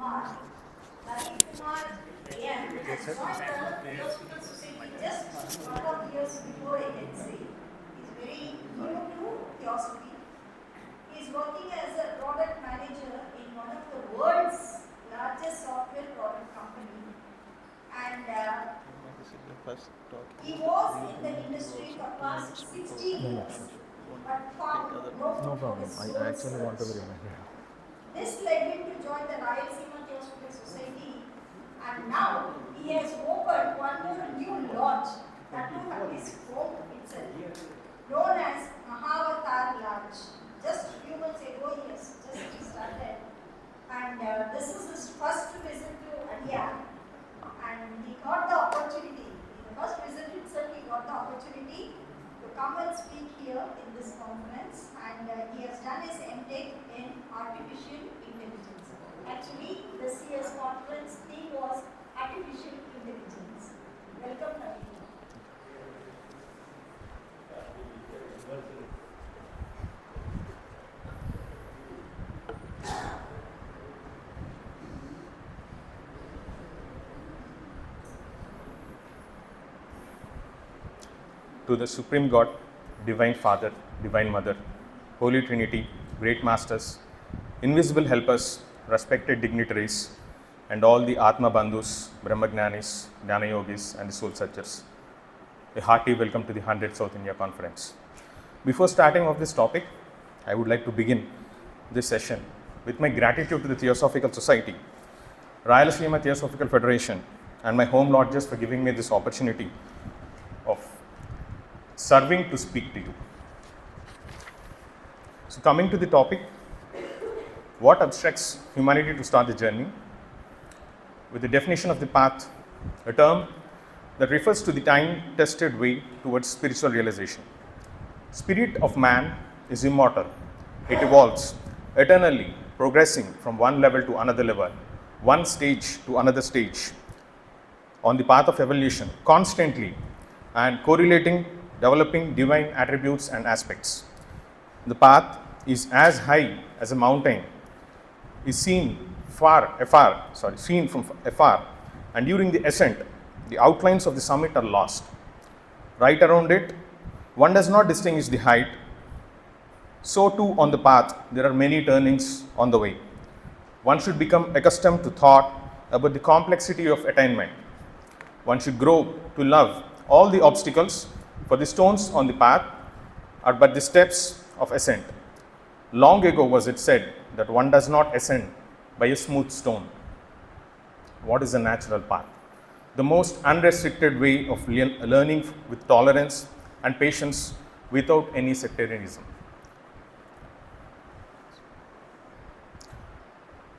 Kumar. Naveen Kumar AM has joined the Theosophical Society just a couple of years before, I can say. He's very new to Theosophy. He is working as a product manager in one of the world's largest software product company. And he was in the industry for past 16 years, but found no No food for problem. his I soul actually want to be search. reminded. This led him to join the Rayalaseema Theosophical Society, and now he has opened one more new lodge, that too at his home itself, known as Mahavatar Lodge. Just a few months ago, he has just started, and this is his first visit to India, and he got the opportunity. In the first visit itself, he got the opportunity to come and speak here in this conference, and he has done his MTech in artificial intelligence. Actually, this year's conference theme was artificial intelligence. Welcome, Naveen. To the Supreme God, Divine Father, Divine Mother, Holy Trinity, Great Masters, Invisible Helpers, respected dignitaries, and all the Atma Bandhus, Brahmagnanis, Jnana Yogis, and the Soul Searchers. A hearty welcome to the 100th South India Conference. Before starting off this topic, I would like to begin this session with my gratitude to the Theosophical Society, Rayalaseema Theosophical Federation, and my home lodges for giving me this opportunity of serving to speak to you. So coming to the topic, what obstructs humanity to start the journey? With the definition of the path, a term that refers to the time-tested way towards spiritual realization. Spirit of man is immortal. It evolves eternally, progressing from one level to another level, one stage to another stage on the path of evolution, constantly and correlating, developing divine attributes and aspects. The path is as high as a mountain, is seen seen from afar, and during the ascent, the outlines of the summit are lost. Right around it, one does not distinguish the height. So too on the path, there are many turnings on the way. One should become accustomed to thought about the complexity of attainment. One should grow to love all the obstacles, for the stones on the path are but the steps of ascent. Long ago was it said that one does not ascend by a smooth stone. What is a natural path? The most unrestricted way of learning with tolerance and patience without any sectarianism.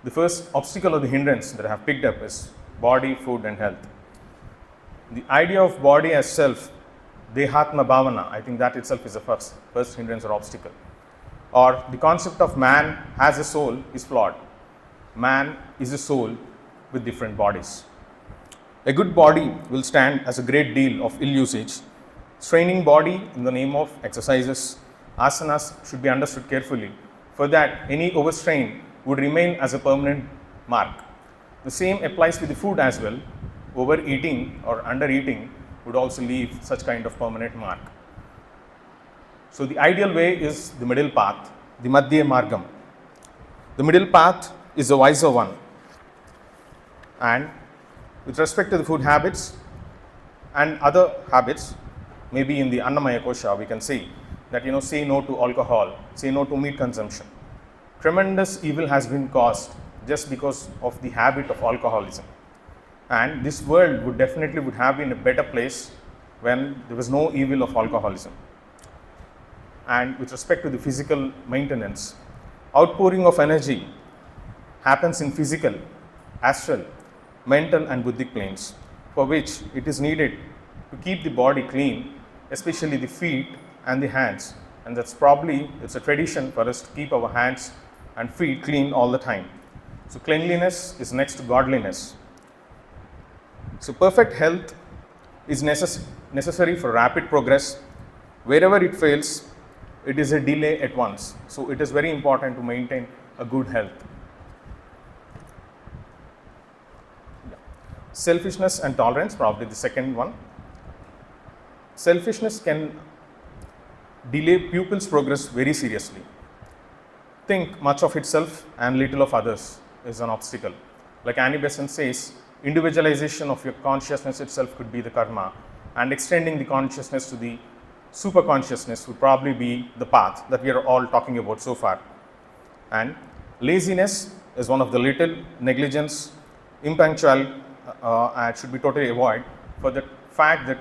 The first obstacle or the hindrance that I have picked up is body, food, and health. The idea of body as self, Dehatma Bhavana, I think that itself is the first hindrance or obstacle. Or the concept of man has a soul is flawed. Man is a soul with different bodies. A good body will stand as a great deal of ill usage. Straining body in the name of exercises, asanas should be understood carefully. For that, any overstrain would remain as a permanent mark. The same applies with the food as well. Overeating or undereating would also leave such kind of permanent mark. So the ideal way is the middle path, the Madhya Margam. The middle path is the wiser one. And with respect to the food habits and other habits, maybe in the Annamaya Kosha, we can say that, say no to alcohol, say no to meat consumption. Tremendous evil has been caused just because of the habit of alcoholism. And this world would definitely have been a better place when there was no evil of alcoholism. And with respect to the physical maintenance, outpouring of energy happens in physical, astral, mental and buddhic planes, for which it is needed to keep the body clean, especially the feet and the hands. And it's a tradition for us to keep our hands and feet clean all the time. So cleanliness is next to godliness. So perfect health is necessary for rapid progress. Wherever it fails, it is a delay at once. So it is very important to maintain a good health. Selfishness and tolerance, probably the second one. Selfishness can delay pupils' progress very seriously. Think much of itself and little of others is an obstacle. Like Annie Besant says, individualization of your consciousness itself could be the karma, and extending the consciousness to the super consciousness would probably be the path that we are all talking about so far. And laziness is one of the little. Negligence, impunctual, should be totally avoided, for the fact that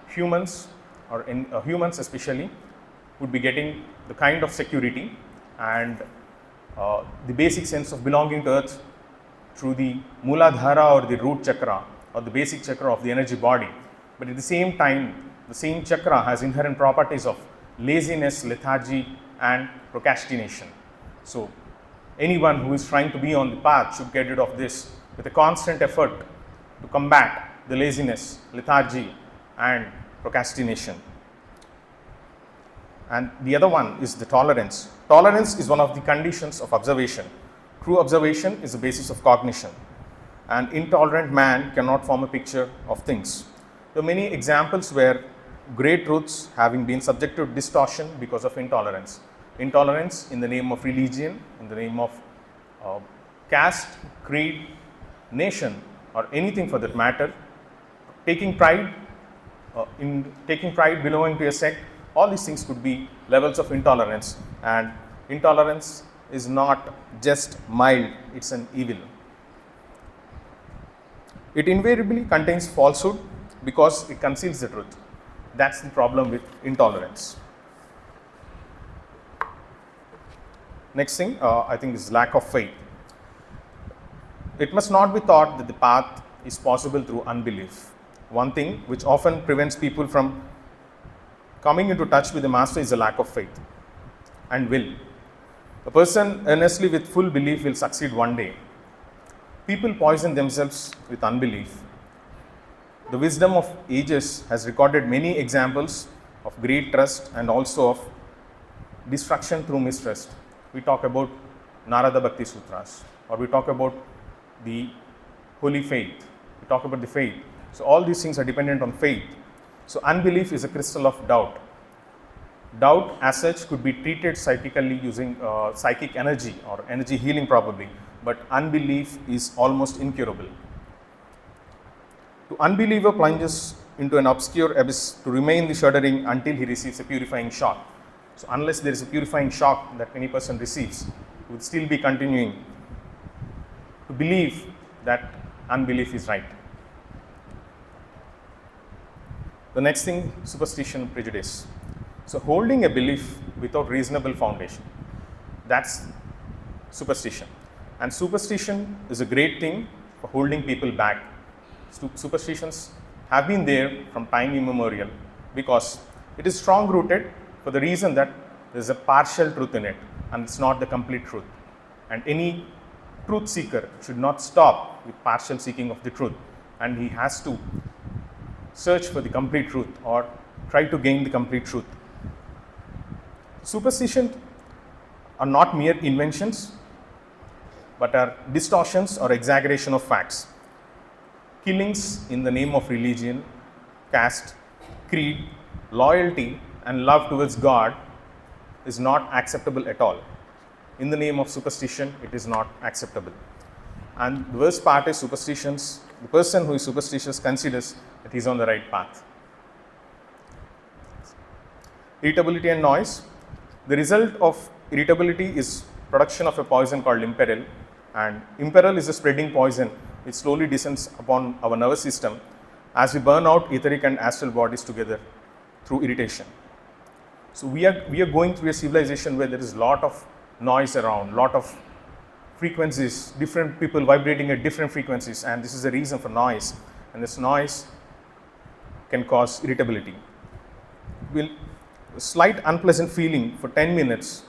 humans, or humans especially, would be getting the kind of security and the basic sense of belonging to earth through the Muladhara or the root chakra or the basic chakra of the energy body. But at the same time, the same chakra has inherent properties of laziness, lethargy and procrastination. So anyone who is trying to be on the path should get rid of this with a constant effort to combat the laziness, lethargy and procrastination. And the other one is the tolerance. Tolerance is one of the conditions of observation. True observation is the basis of cognition. An intolerant man cannot form a picture of things. There are many examples where great truths having been subject to distortion because of intolerance. Intolerance in the name of religion, in the name of caste, creed, nation, or anything for that matter. Taking pride belonging to a sect, all these things could be levels of intolerance, and intolerance is not just mild, it's an evil. It invariably contains falsehood because it conceals the truth. That's the problem with intolerance. Next thing, I think, is lack of faith. It must not be thought that the path is possible through unbelief. One thing which often prevents people from coming into touch with the master is a lack of faith and will. A person earnestly with full belief will succeed one day. People poison themselves with unbelief. The wisdom of ages has recorded many examples of great trust and also of destruction through mistrust. We talk about Narada Bhakti Sutras, or we talk about the holy faith, we talk about the faith. So all these things are dependent on faith. So unbelief is a crystal of doubt. Doubt as such could be treated psychically using psychic energy or energy healing probably, but unbelief is almost incurable. The unbeliever plunges into an obscure abyss to remain the shuddering until he receives a purifying shock. So unless there is a purifying shock that any person receives, he would still be continuing to believe that unbelief is right. The next thing, superstition, prejudice. So holding a belief without reasonable foundation, that's superstition. And superstition is a great thing for holding people back. Superstitions have been there from time immemorial because it is strong rooted for the reason that there is a partial truth in it and it's not the complete truth. And any truth seeker should not stop with partial seeking of the truth, and he has to search for the complete truth or try to gain the complete truth. Superstitions are not mere inventions but are distortions or exaggeration of facts. Killings in the name of religion, caste, creed, loyalty and love towards God is not acceptable at all. In the name of superstition, it is not acceptable. And the worst part is superstitions. The person who is superstitious considers that he is on the right path. Irritability and noise. The result of irritability is production of a poison called imperil, and imperil is a spreading poison which slowly descends upon our nervous system as we burn out etheric and astral bodies together through irritation. So we are going through a civilization where there is a lot of noise around, lot of frequencies, different people vibrating at different frequencies, and this is the reason for noise, and this noise can cause irritability. Slight unpleasant feeling for 10 minutes,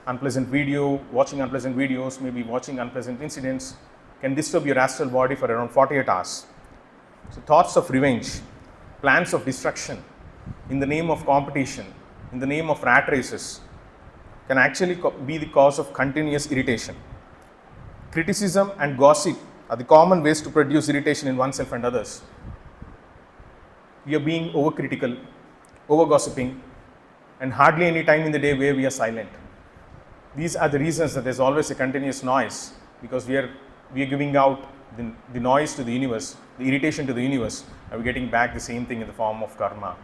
unpleasant video, watching unpleasant videos, maybe watching unpleasant incidents can disturb your astral body for around 48 hours. So thoughts of revenge, plans of destruction in the name of competition, in the name of rat races can actually be the cause of continuous irritation. Criticism and gossip are the common ways to produce irritation in oneself and others. We are being overcritical, over gossiping, and hardly any time in the day where we are silent. These are the reasons that there's always a continuous noise, because we are giving out the noise to the universe, the irritation to the universe, and we're getting back the same thing in the form of karma.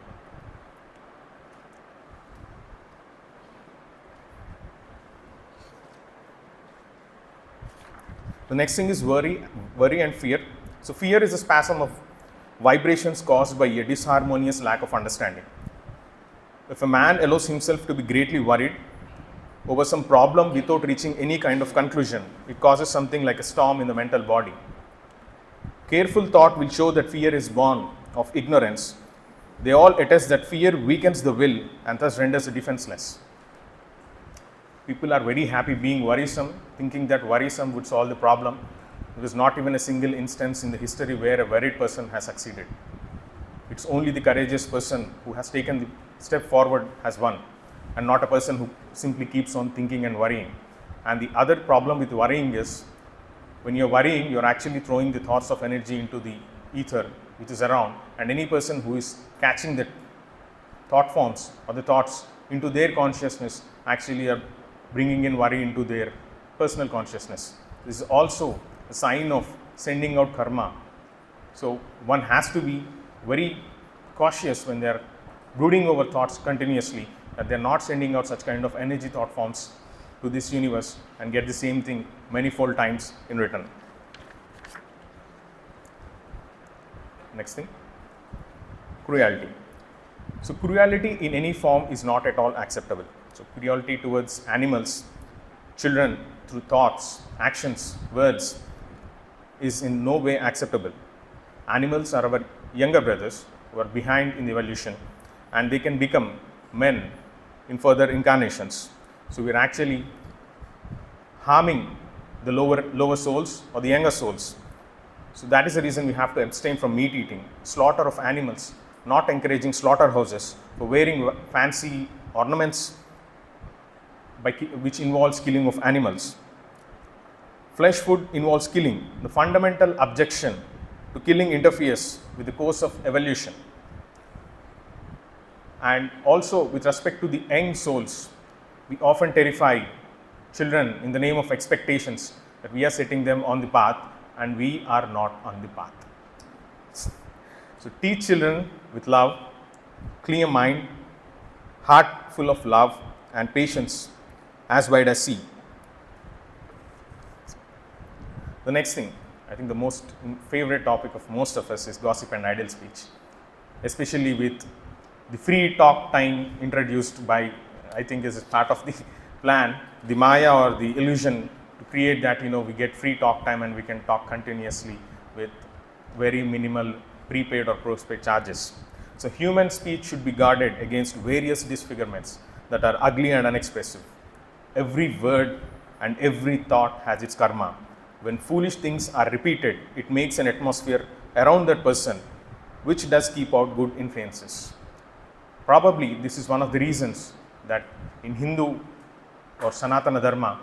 The next thing is worry and fear. So fear is a spasm of vibrations caused by a disharmonious lack of understanding. If a man allows himself to be greatly worried over some problem without reaching any kind of conclusion, it causes something like a storm in the mental body. Careful thought will show that fear is born of ignorance. They all attest that fear weakens the will and thus renders it defenseless. People are very happy being worrisome, thinking that worrisome would solve the problem. There is not even a single instance in the history where a worried person has succeeded. It's only the courageous person who has taken the step forward has won, and not a person who simply keeps on thinking and worrying. And the other problem with worrying is, when you're worrying, you're actually throwing the thoughts of energy into the ether which is around, and any person who is catching the thought forms or the thoughts into their consciousness actually are bringing in worry into their personal consciousness. This is also a sign of sending out karma. So one has to be very cautious when they are brooding over thoughts continuously, that they are not sending out such kind of energy thought forms to this universe and get the same thing manifold times in return. Next thing, cruelty. So cruelty in any form is not at all acceptable. So cruelty towards animals, children, through thoughts, actions, words, is in no way acceptable. Animals are our younger brothers who are behind in the evolution, and they can become men in further incarnations. So we are actually harming the lower souls or the younger souls. So that is the reason we have to abstain from meat eating, slaughter of animals, not encouraging slaughterhouses for wearing fancy ornaments which involves killing of animals. Flesh food involves killing. The fundamental objection to killing interferes with the course of evolution. And also with respect to the young souls, we often terrify children in the name of expectations that we are setting them on the path, and we are not on the path. So teach children with love, clear mind, heart full of love and patience, as wide as sea. The next thing, I think the most favorite topic of most of us is gossip and idle speech, especially with the free talk time introduced by, I think is part of the plan, the Maya or the illusion to create that, we get free talk time and we can talk continuously with very minimal prepaid or postpaid charges. So human speech should be guarded against various disfigurements that are ugly and unexpressive. Every word and every thought has its karma. When foolish things are repeated, it makes an atmosphere around that person which does keep out good influences. Probably this is one of the reasons that in Hindu or Sanatana Dharma,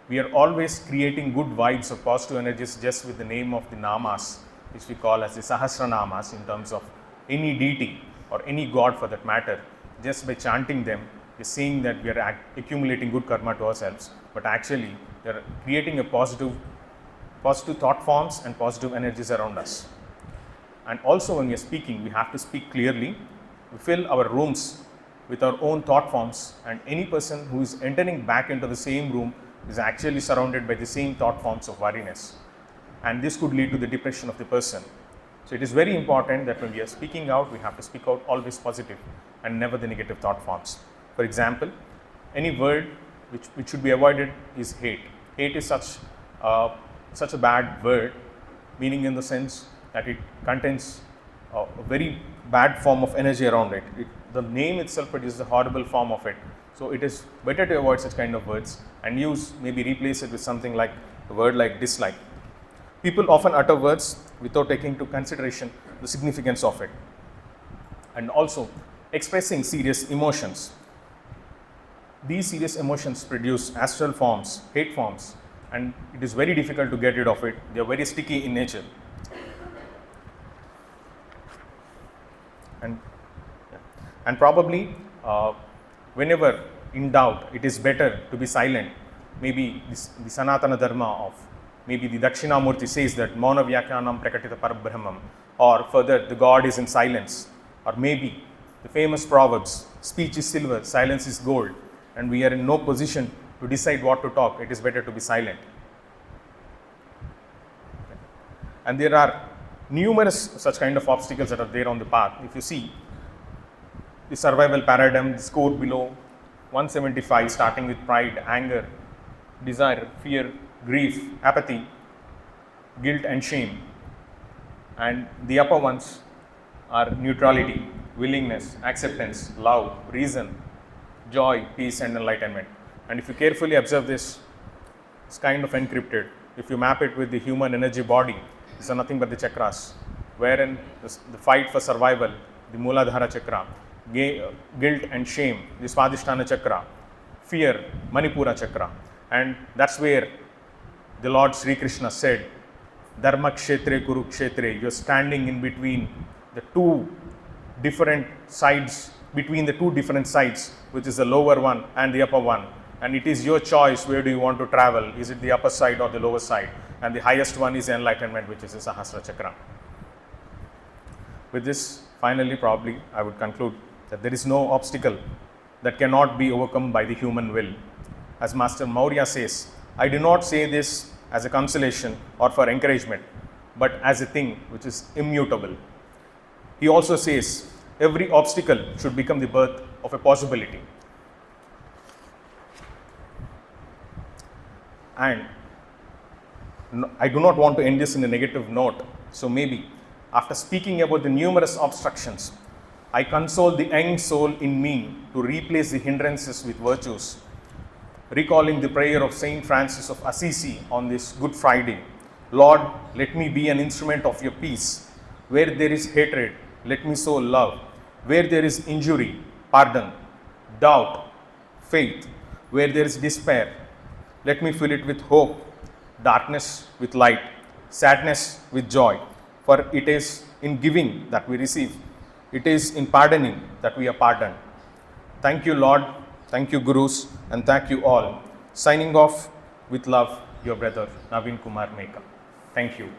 we are always creating good vibes or positive energies just with the name of the namas, which we call as the Sahasranamas, in terms of any deity or any god for that matter. Just by chanting them, we are saying that we are accumulating good karma to ourselves, but actually we are creating a positive thought forms and positive energies around us. And also when we are speaking, we have to speak clearly. We fill our rooms with our own thought forms, and any person who is entering back into the same room is actually surrounded by the same thought forms of worriness, and this could lead to the depression of the person. So it is very important that when we are speaking out, we have to speak out always positive and never the negative thought forms. For example, any word which should be avoided is hate. Hate is such a bad word, meaning in the sense that it contains a very bad form of energy around it. The name itself produces a horrible form of it. So it is better to avoid such kind of words and maybe replace it with something like a word like dislike. People often utter words without taking into consideration the significance of it. And also expressing serious emotions. These serious emotions produce astral forms, hate forms, and it is very difficult to get rid of it. They are very sticky in nature. And probably whenever in doubt, it is better to be silent. Maybe the Sanatana Dharma of maybe the Dakshinamurti says that Mauna Vyakyanam Prakatita Parabrahmam, or further the God is in silence, or maybe the famous proverbs, speech is silver, silence is gold, and we are in no position to decide what to talk. It is better to be silent. And there are numerous such kind of obstacles that are there on the path. If you see the survival paradigm, the score below 175, starting with pride, anger, desire, fear, grief, apathy, guilt and shame. And the upper ones are neutrality, willingness, acceptance, love, reason, joy, peace and enlightenment. And if you carefully observe this, it's kind of encrypted. If you map it with the human energy body, these are nothing but the chakras, wherein the fight for survival, the Mooladhara chakra, guilt and shame, the Swadhisthana chakra, fear, Manipura chakra. And that's where the Lord Sri Krishna said, Dharma Kshetre Kuru Kshetre, you're standing in between the two different sides, which is the lower one and the upper one. And it is your choice, where do you want to travel? Is it the upper side or the lower side? And the highest one is enlightenment, which is the Sahasra chakra. With this, finally, probably I would conclude that there is no obstacle that cannot be overcome by the human will. As Master Maurya says, I do not say this as a consolation or for encouragement, but as a thing which is immutable. He also says, every obstacle should become the birth of a possibility. And I do not want to end this in a negative note. So maybe after speaking about the numerous obstructions, I console the young soul in me to replace the hindrances with virtues, recalling the prayer of Saint Francis of Assisi on this Good Friday. Lord, let me be an instrument of your peace. Where there is hatred, let me sow love. Where there is injury, pardon. Doubt, faith. Where there is despair, let me fill it with hope. Darkness with light. Sadness with joy. For it is in giving that we receive. It is in pardoning that we are pardoned. Thank you, Lord. Thank you, Gurus, and thank you all. Signing off with love, your brother Naveen Kumar Meka. Thank you.